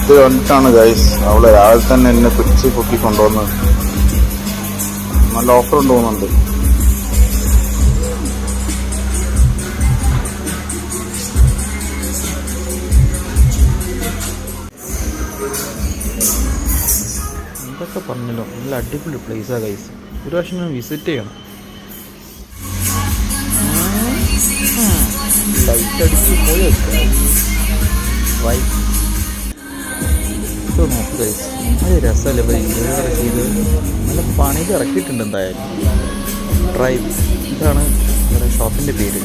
ഇത് കണ്ടിട്ടാണ് ഗൈസ് അവള് രാവിലെ തന്നെ എന്നെ പിടിച്ച് പൊക്കി കൊണ്ടുവന്നത്. നല്ല ഓഫർ ഉണ്ട് തോന്നുന്നുണ്ട്. എന്തൊക്കെ പറഞ്ഞല്ലോ, നല്ല അടിപൊളി പ്ലേസാണ് ഗൈസ്. ഒരു പ്രാവശ്യം ഞാൻ വിസിറ്റ് ചെയ്യണം. ലൈറ്റ് അടിച്ച് പോയി നോക്ക് ഗൈസ്, അത് രസമല്ലേ ഇവർ ഇൻറ്റീരിയർ ചെയ്ത് നല്ല പണിയിൽ ഇറക്കിയിട്ടുണ്ട്. എന്തായാലും ഡ്രൈവ് ഇതാണ് വേറെ ഷോപ്പിൻ്റെ പേര്.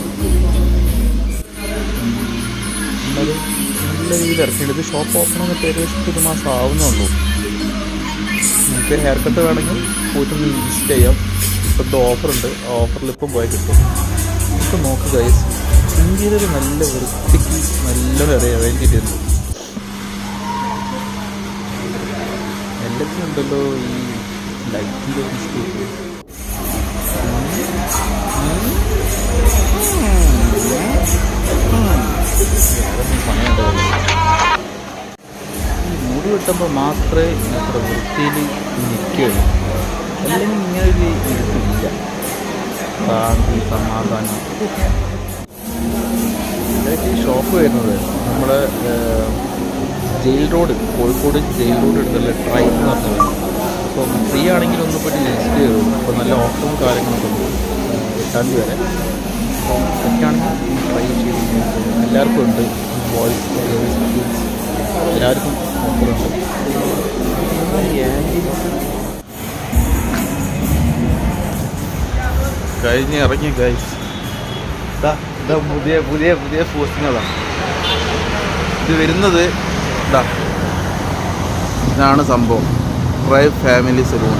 എന്നാലും നല്ല രീതിയിൽ ഇറക്കിയിട്ടുണ്ട്. ഷോപ്പ് ഓപ്പൺ ചെയ്തിട്ട് ഏകദേശം 1 മാസം ആവുന്നുള്ളൂ. നിങ്ങൾക്ക് ഹെയർ കട്ട് വേണമെങ്കിൽ പോയിട്ടൊന്ന് വിസിറ്റ് ചെയ്യാം. ഇപ്പോഴത്തെ ഓഫറുണ്ട്. ആ ഓഫറിൽ ഇപ്പം പോയാൽ കിട്ടും. ഇപ്പം നോക്ക് ഗൈസ്, ഇന്ത്യയിൽ നല്ല വൃത്തിക്ക് നല്ലോണം അറേഞ്ച് ചെയ്തിട്ടുണ്ട്. എല്ലാത്തിനും ഉണ്ടല്ലോ ഈ ലൈറ്റിൻ്റെ മിസ്റ്റേക്ക്. മുടി വെട്ടുമ്പോൾ മാത്രമേ അത്ര വൃത്തിയിൽ നിൽക്കുകയുള്ളൂ. അല്ലെങ്കിൽ ഇങ്ങനെ ഒരു ഇരുട്ടില്ല. ശാന്തി സമാധാനം. ഇതായിട്ട് ഈ ഷോപ്പ് വരുന്നത് നമ്മുടെ jail road, Kozhikode jail road എടുത്തുള്ള ട്രൈ എന്ന് പറഞ്ഞത്. അപ്പം ഫ്രീ ആണെങ്കിൽ ഒന്ന് പോയിട്ട് രജിസ്റ്റർ ചെയ്തു. അപ്പോൾ നല്ല ഓഫറും കാര്യങ്ങളൊക്കെ ഉണ്ട് 8-ാം തീയതി വരെ. അപ്പം പറ്റുകയാണെങ്കിൽ ട്രൈ ചെയ്ത് എല്ലാവർക്കും ഉണ്ട്. ബോയ്സ് ഗേൾസ് എല്ലാവർക്കും ഓഫറുണ്ട്. കഴിഞ്ഞ് ഇറങ്ങി ഗൈസ്. ഇതാ പുതിയ പുതിയ പുതിയ പോസ്റ്റിങ്ങതാണ്. ഇത് വരുന്നത് ഇതാണ് സംഭവം. Drive family salon.